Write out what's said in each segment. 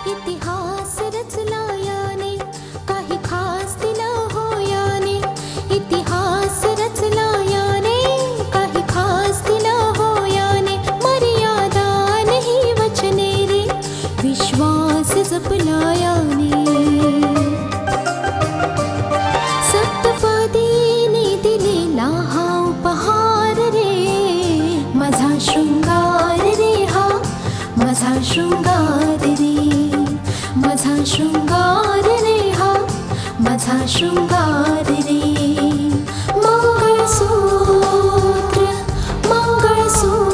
इतिहास रचला याने, काही खास दिला हो याने. इतिहास रचला याने, काही खास दिला हो याने. मर्यादा नहीं वचने रे, विश्वास जपला याने. सप्तपदीने दिलेला हा उपहार रे, माझा शृंगार रे हा, माझा शृंगार रे, माझा शृंगार रे हा, माझा शृंगार रे. मंगळसूत्र, मंगळसूत्र,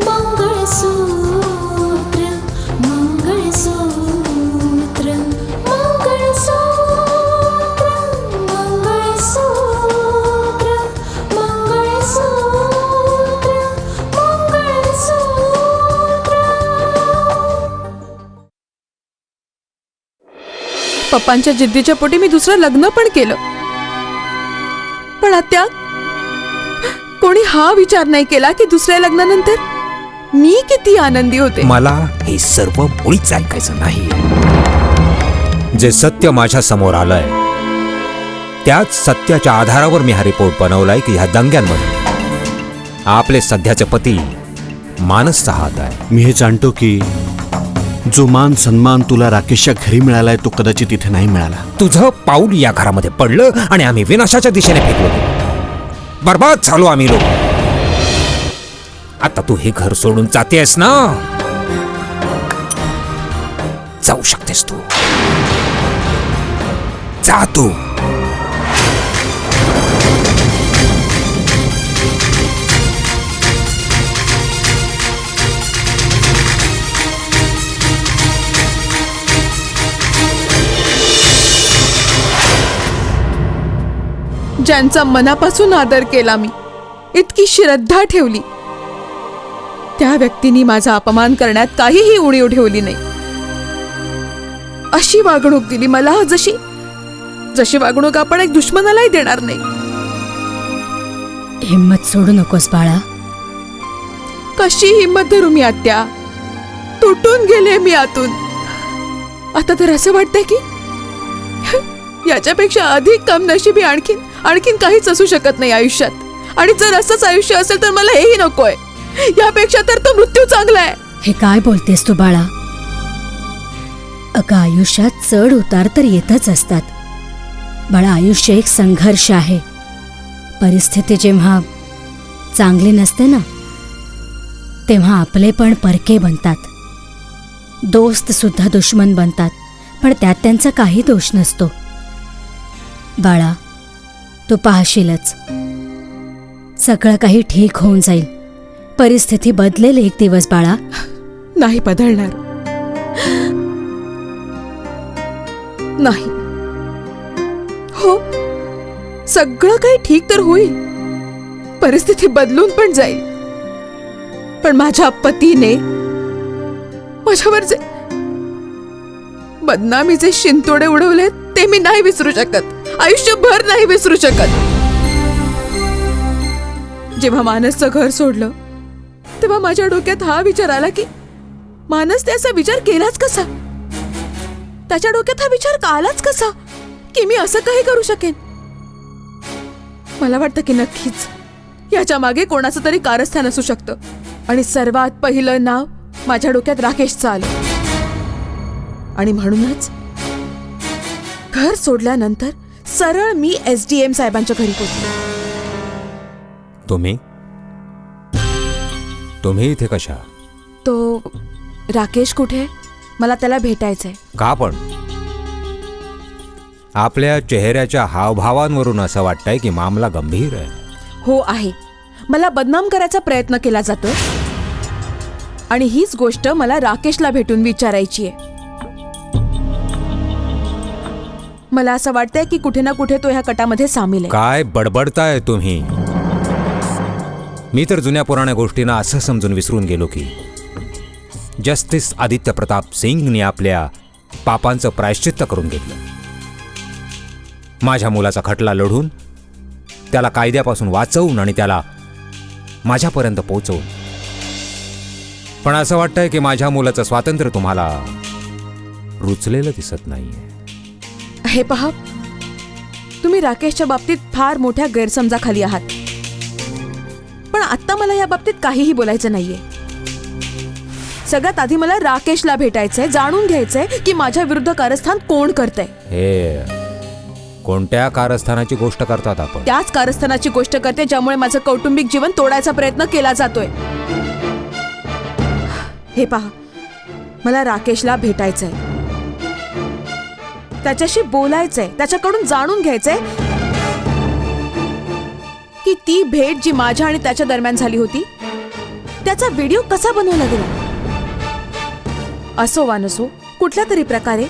मंगळसूत्र, मंगळसूत्र, मंगळसूत्र, मंगळसूत्र, मंगळसूत्र, मंगळसूत्र. पप्पांच्या जिद्दीच्या पोटी मी दुसरं लग्न पण केलं, पण आत्या कोणी हा विचार नाही केला की दुसऱ्या लग्नानंतर मी किती आनंदी होते. मला हे सर्व मुळीच ऐकायचं नाही. जे सत्य माझ्या समोर आलंय त्याच सत्याच्या आधारावर मी हा रिपोर्ट बनवलाय की ह्या दंग्यांमध्ये आपले सध्याचे पती मानसचा हात आहे. मी हे जाणतो की जो मान सन्मान तुला राकेशच्या घरी मिळालाय तो कदाचित इथे नाही मिळाला. तुझं पाऊल या घरामध्ये पडलं आणि आम्ही विनाशाच्या दिशेने फेकलो. बर्बाद झालो आम्ही लोक. आता तू हे घर सोडून जातेस ना, जाऊ शकतेस तू. जा तू. ज्यांचा मनापासून आदर केला मी, इतकी श्रद्धा ठेवली, त्या व्यक्तींनी माझा अपमान करण्यात काहीही उणीव ठेवली नाही. अशी वागणूक दिली मला जशी जशी वागणूक आपण एक दुश्मनालाही देणार नाही. हिम्मत सोडू नकोस बाळा. कशी हिम्मत धरू मी आत्या? तुटून गेले मी आतून. आता तर असं वाटतंय की याच्यापेक्षा अधिक कमनशिबी आणखीन काहीच असू शकत नाही आयुष्यात. आणि जर असंच आयुष्य असेल तर मला हेही नकोय. यापेक्षा तर तो मृत्यू चांगला आहे. हे काय बोलतेस तू बाळा? अगं, आयुष्यात चढ उतार तर येतच असतात बाळा. आयुष्य एक संघर्ष आहे. परिस्थिती जेव्हा चांगली नसते ना, तेव्हा आपले पण परके बनतात. दोस्त सुद्धा दुश्मन बनतात, पण त्यात त्यांचा काही दोष नसतो. बाळा, तू पाहशीलच, सगळं काही ठीक होऊन जाईल. परिस्थिती बदलेल एक दिवस बाळा. नाही बदलणार. नाही. हो, सगळं काही ठीक तर होईल, परिस्थिती बदलून पण जाईल. पण माझ्या पतीने माझ्यावर जे बदनामीचे शिंतोडे उडवले ते मी नाही विसरू शकत. आयुष्यभर नाही विसरू शकत. जेव्हा मानसचं घर सोडलं तेव्हा माझ्या डोक्यात हा विचार आला की मानसने असा विचार केलाच कसा? त्याच्या डोक्यात हा विचार आलाच कसा की मी असं काही करू शकेन? मला वाटतं की नक्कीच याच्या मागे कोणाचं तरी कारस्थान असू शकतं. आणि सर्वात पहिलं नाव माझ्या डोक्यात राकेशचं आलं. आणि म्हणूनच घर सोडल्यानंतर सरळ मी SDM साहेबांच्या घरी पोहोचले. तुम्ही इथे कशा? तो राकेश कुठे? मला त्याला भेटायचंय. का पण? आपल्या चेहऱ्याच्या हावभावांवरून असं वाटतंय की मामला गंभीर आहे. हो आहे. मला बदनाम करायचा प्रयत्न केला जातो आणि हीच गोष्ट मला राकेशला भेटून विचारायची आहे. मला असं वाटतंय की कुठे ना कुठे तो ह्या कटामध्ये सामील आहे. काय बडबडताय तुम्ही? मी तर जुन्या पुराण्या गोष्टींना असं समजून विसरून गेलो की जस्टिस आदित्य प्रताप सिंगने आपल्या पापांचं प्रायश्चित्त करून घेतलं. माझ्या मुलाचा खटला लढून त्याला कायद्यापासून वाचवून आणि त्याला माझ्यापर्यंत पोहोचवून. पण असं वाटतंय की माझ्या मुलाचं स्वातंत्र्य तुम्हाला रुचलेलं दिसत नाहीये. हे पहा, तुम्ही राकेशच्या बाबतीत फार मोठ्या गैरसमजाखाली आहात. पण आत्ता मला या बाबतीत काहीही बोलायचं नाहीये. सगळ्यात आधी मला राकेशला भेटायचंय, जाणून घ्यायचंय की माझ्या विरुद्ध कारस्थान कोण करतंय. हे कोणत्या कारस्थानाची गोष्ट करतात आपण? त्याच कारस्थानाची गोष्ट करते ज्यामुळे माझं कौटुंबिक जीवन तोडायचा प्रयत्न केला जातोय. हे पहा, मला राकेशला भेटायचंय, त्याच्याशी बोलायचंय, त्याच्याकडून जाणून घ्यायचंय की ती भेट जी माझ्या आणि त्याच्या दरम्यान झाली होती त्याचा व्हिडिओ कसा बनवला गेला. असो वा नसो, कुठल्या तरी प्रकारे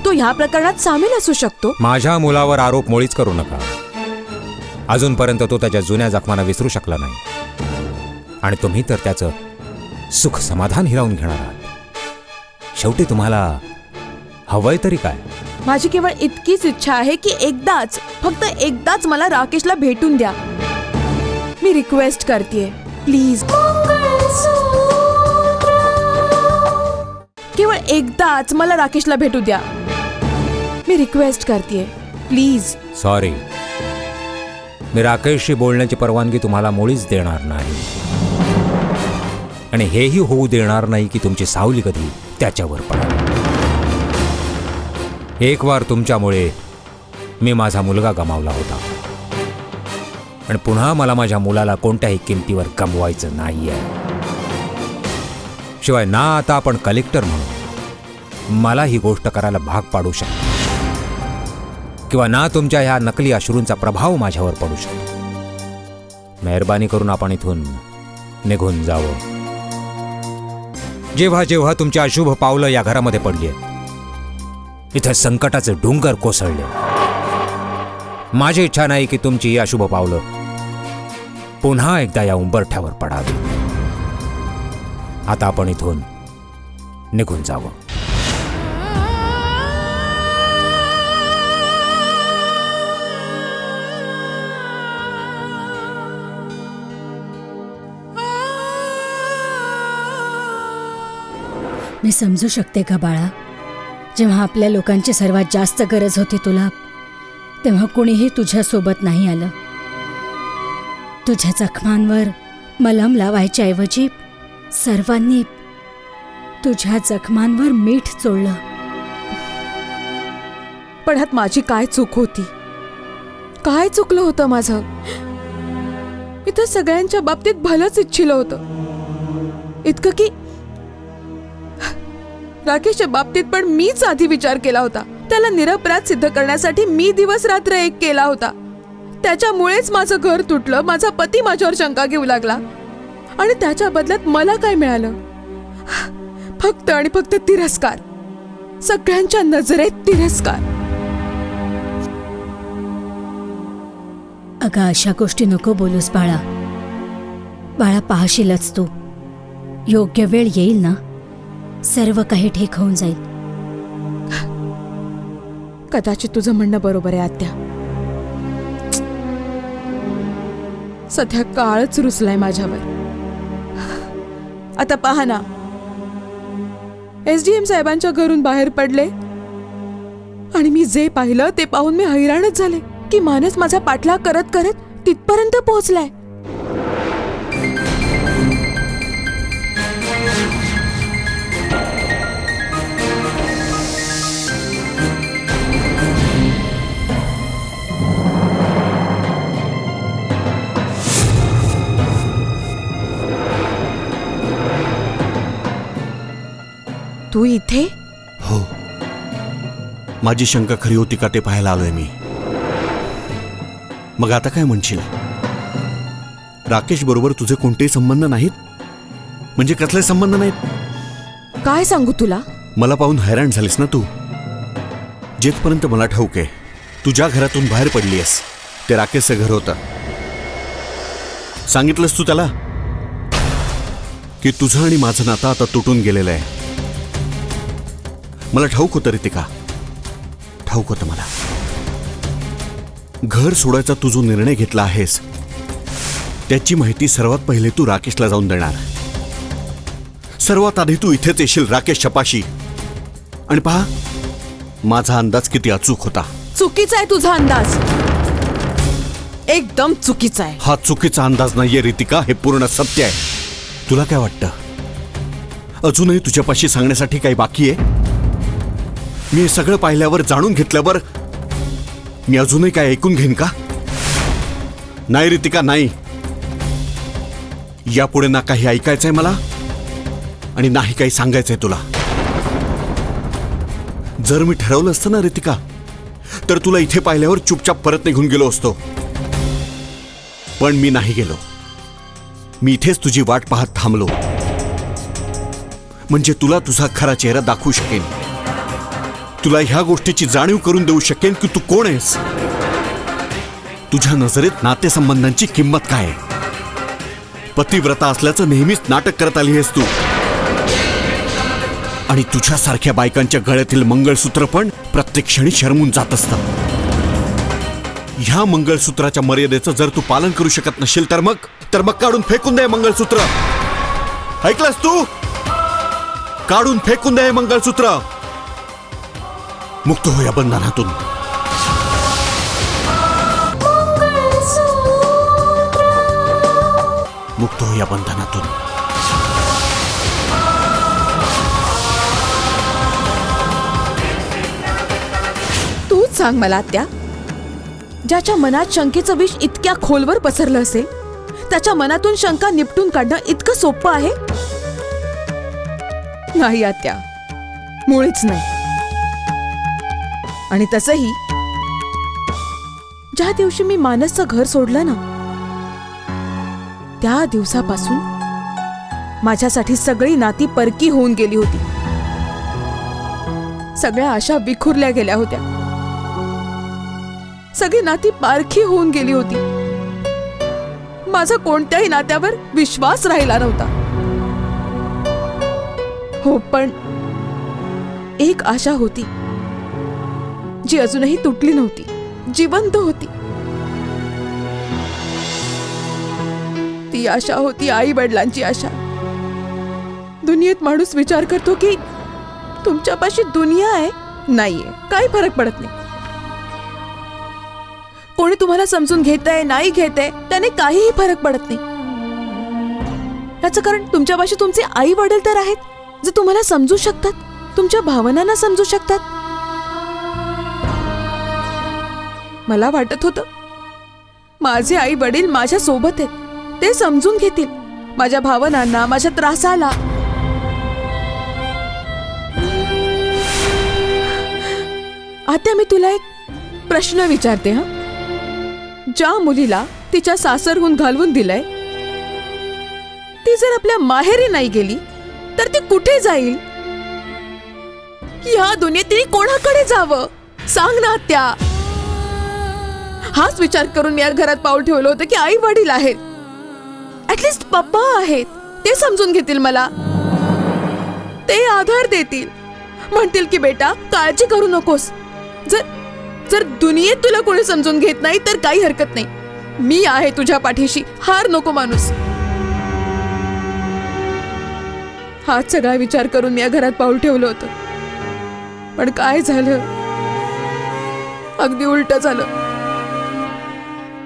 तो ह्या प्रकरणात सामील असू शकतो. माझ्या मुलावर आरोप मुळीच करू नका. अजूनपर्यंत तो त्याच्या जुन्या जखमांना विसरू शकला नाही आणि तुम्ही तर त्याचं सुख समाधान हिरावून घेणार आहात. शेवटी तुम्हाला हवंय तरी काय? माझी केवळ इतकीच इच्छा आहे की एकदाच, फक्त एकदाच मला राकेशला भेटून द्या. मी रिक्वेस्ट करतेय, प्लीज. केवळ एकदाच मला राकेशला भेटू द्या. मी रिक्वेस्ट करतेय, प्लीज. सॉरी, मी राकेशशी बोलण्याची परवानगी तुम्हाला मुळीच देणार नाही आणि हेही होऊ देणार नाही की तुमची सावली कधी त्याच्यावर पडावी. एक वार तुमच्यामुळे मी माझा मुलगा गमावला होता आणि पुन्हा मला माझ्या मुलाला कोणत्याही किमतीवर गमवायचं नाहीये. शिवाय ना आता आपण कलेक्टर म्हणून मला ही गोष्ट करायला भाग पाडू शकतो किंवा ना तुमच्या ह्या नकली अश्रूंचा प्रभाव माझ्यावर पडू शकतो. मेहरबानी करून आपण इथून निघून जावं. जेव्हा जेव्हा तुमची अशुभ पावलं या घरामध्ये पडली आहेत, इथं संकटाचे डोंगर कोसळले. माझी इच्छा नाही की तुमची ही अशुभ पावलं पुन्हा एकदा या उंबरठ्यावर पडावी. आता आपण इथून निघून जावं. मी समजू शकते का बाळा, जेव्हा आपल्या लोकांची सर्वात जास्त गरज होती तुला, तेव्हा कोणीही तुझ्यासोबत नाही आलं. तुझ्या जखमांवर मलम लावायच्या ऐवजी सर्वांनी तुझ्या जखमांवर मीठ चोळलं. पण ह्यात माझी काय चूक होती? काय चुकलं होतं माझं? मी तर सगळ्यांच्या बाबतीत भलंच इच्छिलं होतं, इतकं की राकेशच्या बाबतीत पण मीच आधी विचार केला होता. त्याला निरपराध सिद्ध करण्यासाठी मी दिवस रात्र एक केला होता. त्याच्यामुळेच माझं घर तुटलं, माझा पती माझ्यावर शंका घेऊ लागला आणि त्याच्या बदल्यात मला काय मिळालं? फक्त आणि फक्त तिरस्कार. सगळ्यांच्या नजरेत तिरस्कार. अगं, अशा गोष्टी नको बोलूस बाळा. बाळा, पाहशीलच तू, योग्य वेळ येईल ना, सर्व काही ठीक होऊन जाईल. कदाचित तुझं म्हणणं बरोबर आहे आत्या. सध्या काळच रुसलाय माझ्यावर. आता पहा ना, SDM साहेबांच्या घरून बाहेर पडले आणि मी जे पाहिलं ते पाहून मी हैराणच झाले की मानस माझा पाठलाग करत करत तिथपर्यंत पोहोचलाय. तू इथे? हो, माझी शंका खरी होती का ते पाहायला आलोय मी. मग आता काय म्हणशील? राकेश बरोबर तुझे कोणतेही संबंध नाहीत? म्हणजे कसले संबंध नाहीत? काय सांगू तुला? मला पाहून हैराण झालीस ना तू. जेथपर्यंत मला ठाऊक आहे, तू ज्या घरातून बाहेर पडलीयस ते राकेशचं घर होतं. सांगितलंस तू त्याला की तुझं आणि माझं नातं आता तुटून गेलेलं आहे. मला ठाऊक होतं रितिका, ठाऊक होतं मला. घर सोडायचा तू जो निर्णय घेतला आहेस त्याची माहिती सर्वात पहिले तू राकेशला जाऊन देणार. सर्वात आधी तू इथेच येशील राकेश छपाशी. आणि पहा, माझा अंदाज किती अचूक होता. चुकीचा आहे तुझा अंदाज, एकदम चुकीचा आहे. हा चुकीचा अंदाज नाहीये रितिका, हे पूर्ण सत्य आहे. तुला काय वाटतं, अजूनही तुझ्यापाशी सांगण्यासाठी काही बाकी आहे? मी हे सगळं पाहिल्यावर, जाणून घेतल्यावर मी अजूनही काय ऐकून घेईन का? नाही रितिका, नाही. यापुढे ना काही ऐकायचंय मला आणि नाही काही सांगायचंय तुला. जर मी ठरवलं असतं ना रितिका, तर तुला इथे पाहिल्यावर चुपचाप परत निघून गेलो असतो. पण मी नाही गेलो. मी इथेच तुझी वाट पाहत थांबलो, म्हणजे तुला तुझा खरा चेहरा दाखवू शकेन. तुला ह्या गोष्टीची जाणीव करून देऊ शकेन की तू कोण आहेस. तुझ्या नजरेत नातेसंबंधांची किंमत काय आहे. पतिव्रता असल्याचं नेहमीच नाटक करत आली आहेस तू. आणि तुझ्यासारख्या बायकांच्या गळ्यातील मंगळसूत्र पण प्रत्येक क्षणी शरमून जात असतं. ह्या मंगळसूत्राच्या मर्यादेचं जर तू पालन करू शकत नसेल तर मग काढून फेकून दे मंगळसूत्र. ऐकलंस तू? काढून फेकून दे हे मंगळसूत्र. मुक्त हो या बंधनातून. मुक्त हो या बंधनातून. तूच सांग मला आत्या, ज्याच्या मनात शंकेचं विष इतक्या खोलवर पसरलं असेल, त्याच्या मनातून शंका निपटून काढणं इतकं सोपं आहे? नाही आत्या, मुळीच नाही. आणि तसंही ज्या दिवशी मी मानसचं घर सोडलं ना, त्या दिवसापासून माझ्यासाठी सगळी नाती परकी होऊन गेली होती. सगळ्या आशा विखुरल्या गेल्या होत्या. सगळी नाती पारखी होऊन गेली होती. माझा कोणत्याही नात्यावर विश्वास राहिला नव्हता. हो, पण एक आशा होती जी अजूनही तुटली नव्हती, जिवंत होती. ती आशा होती आई वडिलांची आशा. दुनियेत माणूस विचार करतो की तुमच्यापाशी दुनिया आहे, नाहीये, काही फरक पडत नाही. कोणी तुम्हाला समजून घेतंय नाही घेतंय त्याने काहीही फरक पडत नाही. याचं कारण तुमच्यापाशी तुमचे आई वडील तर आहेत, जे तुम्हाला समजू शकतात, तुमच्या भावनांना समजू शकतात. मला वाटत होतं माझे आई वडील माझ्या सोबत आहेत, ते समजून घेतील माझ्या भावनांना, माझ्या त्रासाला. आता मी तुला एक प्रश्न विचारते. हा, ज्या मुलीला तिच्या सासरहून घालवून दिलंय, ती जर आपल्या माहेरी नाही गेली तर ती कुठे जाईल? ह्या दुनियेत तिने कोणाकडे जावं? सांग ना आत्या. हाच विचार करून मी या घरात पाऊल ठेवलं होतं की आई वडील आहेत, ऍटलिस्ट पप्पा आहेत, ते समजून घेतील मला, ते आधार देतील, म्हणतील की बेटा काळजी करू नकोस. जर दुनियेत तुला कोणी समजून घेत नाही तर काही हरकत नाही, मी आहे तुझ्या पाठीशी, हार नको माणूस. हाच सगळा विचार करून मी या घरात पाऊल ठेवलं होतं. पण काय झालं, अगदी उलट झालं.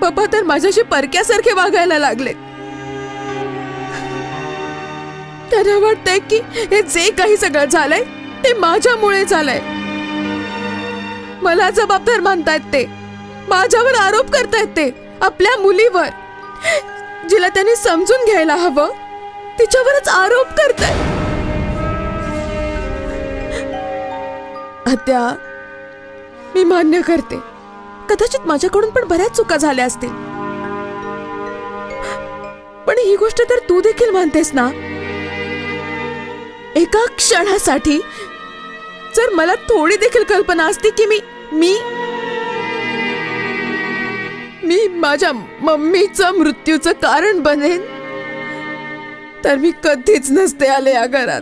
पप्पा तर माझ्याशी परक्यासारखे वागायला लागले. त्यांना वाटतंय की हे जे काही सगळं झालंय ते माझ्यामुळे झालंय. मला जबाबदार मानतायत, ते माझ्यावर आरोप करतायत, ते आपल्या मुलीवर, जिला त्यांनी समजून घ्यायला हवं तिच्यावरच आरोप करतायत. आत्या, मी मान्य करते, कदाचित माझ्याकडून पण बऱ्याच चुका झाल्या असतील, पण ही गोष्ट तर तू देखील मानतेस ना. एका क्षणासाठी जर मला थोडी देखील कल्पना असती की मी माझ्या मम्मीचं मृत्यूचं कारण बनेन, तर मी कधीच नसते आले या घरात.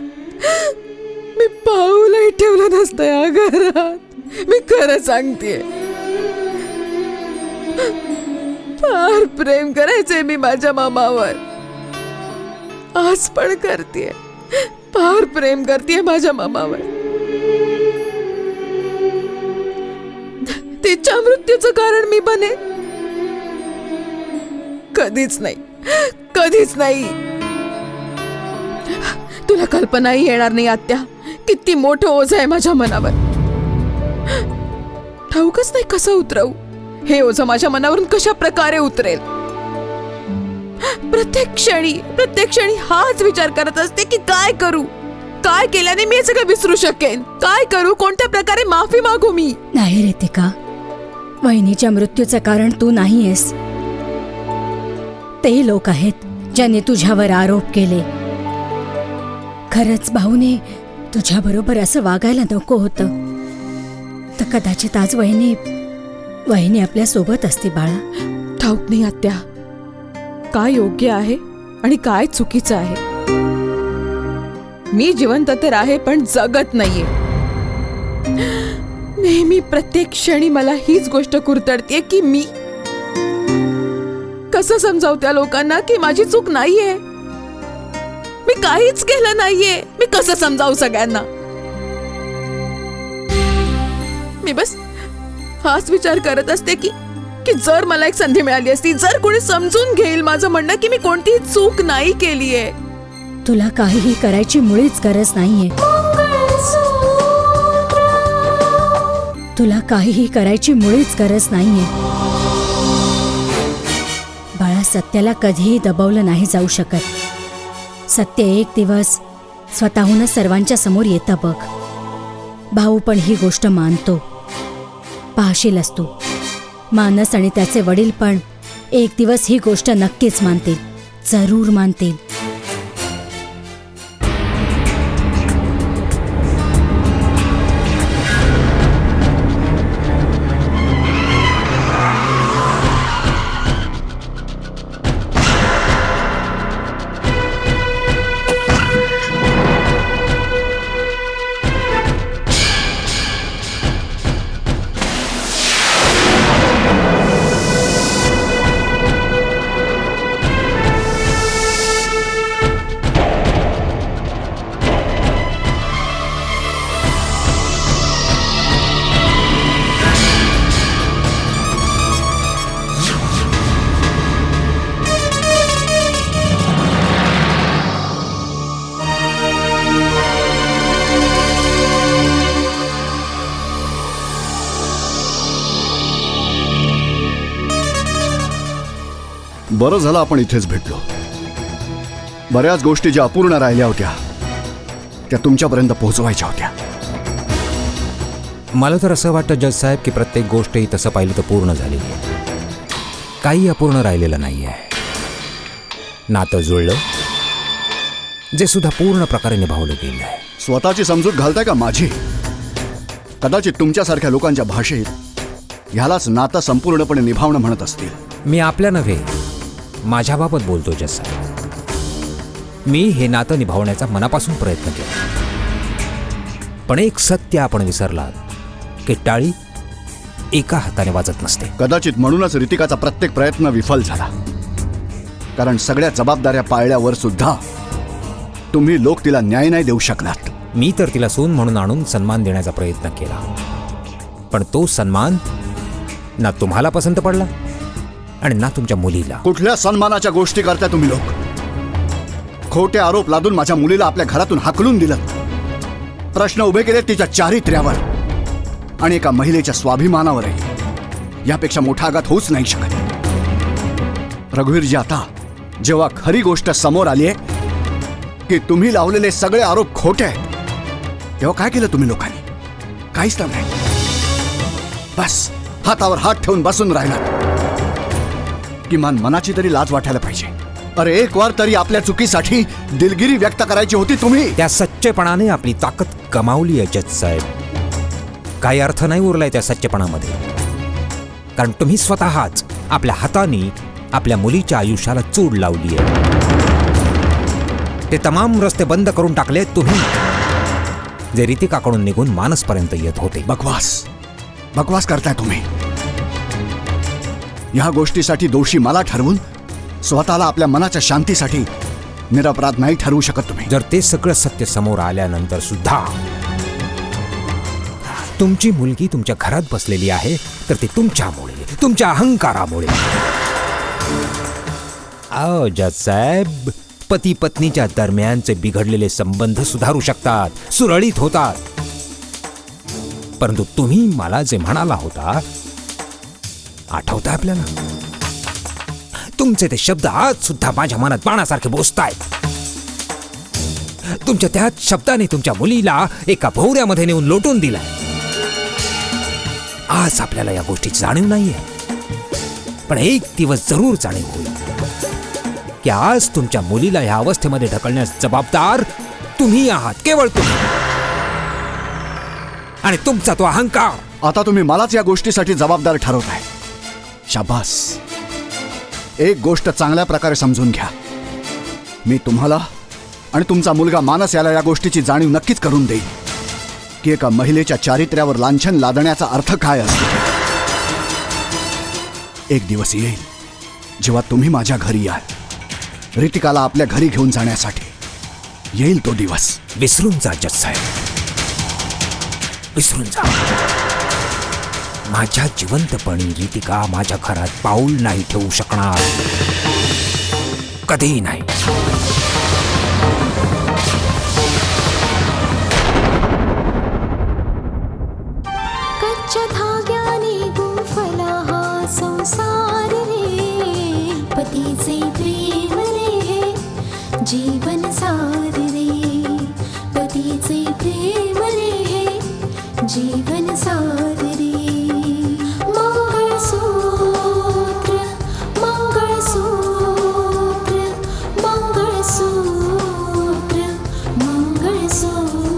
मी पाऊलही ठेवलं नसतं या घरात. मी खरं सांगतेय. फार प्रेम करायचे मी माझ्या मामावर. आज पण करतेय. फार प्रेम करतेय माझ्या मामावर. तिच्या मृत्यूचं कारण मी बने? कधीच नाही, कधीच नाही. तुला कल्पनाही येणार नाही आत्या, किती मोठं ओझ आहे माझ्या मनावर. ठाऊकच नाही कसं उतरवू. हे ओझ माझ्या मनावरून कशा प्रकारे उतरेल. प्रत्येक क्षणी हाच विचार करत असते की काय करू, काय केल्याने मी हे सगळं विसरू शकेन, काय करू, कोणत्या प्रकारे माफी मागू मी. नाही रितिका, वहिनीच्या मृत्यूचं कारण तू नाहीयेस. ते लोक आहेत ज्यांनी तुझ्यावर आरोप केले. खरंच भाऊने तुझ्या बरोबर असं वागायला नको होतं, तर कदाचित आज वहिनी आपल्या सोबत असते बाळा. ठाऊक नाही आत्या, काय योग्य आहे आणि काय चुकीचं आहे. मी जिवंत तर आहे पण जगत नाहीये. नेहमी प्रत्येक क्षणी मला हीच गोष्ट कुरतडते की मी कसं समजावू त्या लोकांना की माझी चूक नाहीये. मी काहीच केलं नाहीये. मी कसं समजावू सगळ्यांना. मी बस हाच विचार करत असते की जर मला एक संधी मिळाली असती, जर कोणी समजून घेईल माझं म्हणणं की मी कोणतीही चूक नाही केलीये. तुला काहीही करायची मुळीच गरज नाहीये. तुला काहीही करायची मुळीच गरज नाहीये. बाळा, सत्याला कधीही दबवलं नाही जाऊ शकत. सत्य एक दिवस स्वतःहूनच सर्वांच्या समोर येतं बघ. भाऊ पण ही गोष्ट मानतो. पाहशील असतो, मानस आणि त्याचे वडील पण एक दिवस ही गोष्ट नक्कीच मानतील, जरूर मानतील. बरं झालं आपण इथेच भेटलो. बऱ्याच गोष्टी ज्या अपूर्ण राहिल्या होत्या त्या तुमच्यापर्यंत पोहोचवायच्या होत्या. मला तर असं वाटतं जज साहेब की प्रत्येक गोष्टही तसं पाहिलं तर पूर्ण झालेली आहे. काही अपूर्ण राहिलेलं नाही आहे. नातं जुळलं, जे सुद्धा पूर्ण प्रकारे निभावलं गेलं आहे. स्वतःची समजूत घालताय का माझी? कदाचित तुमच्यासारख्या लोकांच्या भाषेत ह्यालाच नातं संपूर्णपणे निभावणं म्हणत असतील. मी आपल्या नव्हे, माझ्याबाबत बोलतो जज साहेब. मी हे नातं निभावण्याचा मनापासून प्रयत्न केला, पण एक सत्य आपण विसरलात की टाळी एका हाताने वाजत नसते. कदाचित म्हणूनच रितिकाचा प्रत्येक प्रयत्न विफल झाला. कारण सगळ्या जबाबदाऱ्या पाळल्यावर सुद्धा तुम्ही लोक तिला न्याय नाही देऊ शकलात. मी तर तिला सून म्हणून आणून सन्मान देण्याचा प्रयत्न केला, पण तो सन्मान ना तुम्हाला पसंत पडला आणि ना तुमच्या मुलीला. कुठल्या सन्मानाच्या गोष्टी करताय तुम्ही लोक? खोटे आरोप लादून माझ्या मुलीला आपल्या घरातून हाकलून दिलं. प्रश्न उभे केले तिच्या चारित्र्यावर आणि एका महिलेच्या स्वाभिमानावरही. यापेक्षा मोठा आघात होऊच नाही शकत. रघुवीरजी, आता जेव्हा खरी गोष्ट समोर आली आहे की तुम्ही लावलेले सगळे आरोप खोटे आहेत, तेव्हा काय केलं तुम्ही लोकांनी? काहीच नाही. बस हातावर हात ठेवून बसून राहिलात. किमान मनाची तरी लाज वाटायला पाहिजे. अरे एक वार तरी आपल्या चुकीसाठी दिलगिरी व्यक्त करायची होती तुम्ही. त्या सच्चेपणाने आपली ताकद गमावली आहे जज साहेब. काही अर्थ नाही उरलाय त्या सच्चेपणामध्ये, कारण तुम्ही स्वतःच आपल्या हाताने आपल्या मुलीच्या आयुष्याला चूड लावली आहे. ते तमाम रस्ते बंद करून टाकले तुम्ही, जे रितिकाकडून निघून मानसपर्यंत येत होते. बकवास करताय तुम्ही. ह्या गोष्टीसाठी दोषी मला ठरवून स्वतःला आपल्या मनाच्या शांतीसाठी निरपराध नाही ठरवू शकत तुम्ही. जर ते सगळं सत्य समोर आल्यानंतर सुद्धा तुमची मुलगी तुमच्या घरात बसलेली आहे तर ते तुमच्यामुळे, तुमच्या अहंकारामुळे. अहो जजसाहेब, पती पत्नीच्या दरम्यानचे बिघडलेले संबंध सुधारू शकतात, सुरळीत होतात. परंतु तुम्ही मला जे म्हणाला होता आठवतं आपल्याला? तुमचे ते शब्द आज सुद्धा माझ्या मनात बाणासारखे बोचतायत. तुमच्या त्याच शब्दाने तुमच्या मुलीला एका भोवऱ्यामध्ये नेऊन लोटून दिलाय. आज आपल्याला या गोष्टीची जाणीव नाहीये, पण एक दिवस जरूर जाणीव होईल की आज तुमच्या मुलीला ह्या अवस्थेमध्ये ढकलण्यास जबाबदार तुम्ही आहात, केवळ तुम्ही. आणि तुमचा तो अहंकार. आता तुम्ही मलाच या गोष्टीसाठी जबाबदार ठरवताय. शाबास. एक गोष्ट चांगल्या प्रकारे समजून घ्या. मी तुम्हाला आणि तुमचा मुलगा मानस याला या गोष्टीची जाणीव नक्कीच करून देईन की एका महिलेच्या चारित्र्यावर लांछन लादण्याचा अर्थ काय असतो. एक दिवस येईल जेव्हा तुम्ही माझ्या घरी याल, रितिकाला आपल्या घरी घेऊन जाण्यासाठी. येईल तो दिवस. विसरून जा जजसाहेब, विसरून जा. माझ्या जिवंतपणी रितिका माझ्या घरात पाऊल नाही ठेवू शकणार, कधीही नाही. कच्च्या धाग्याने गुंफला हा संसार रे, पतीचे प्रेम रे जीवन सार रे, पतीचे प्रेम रे जीवन सार रे. मंगळसूत्र मंगळसूत्र मंगळसूत्र मंगळसूत्र.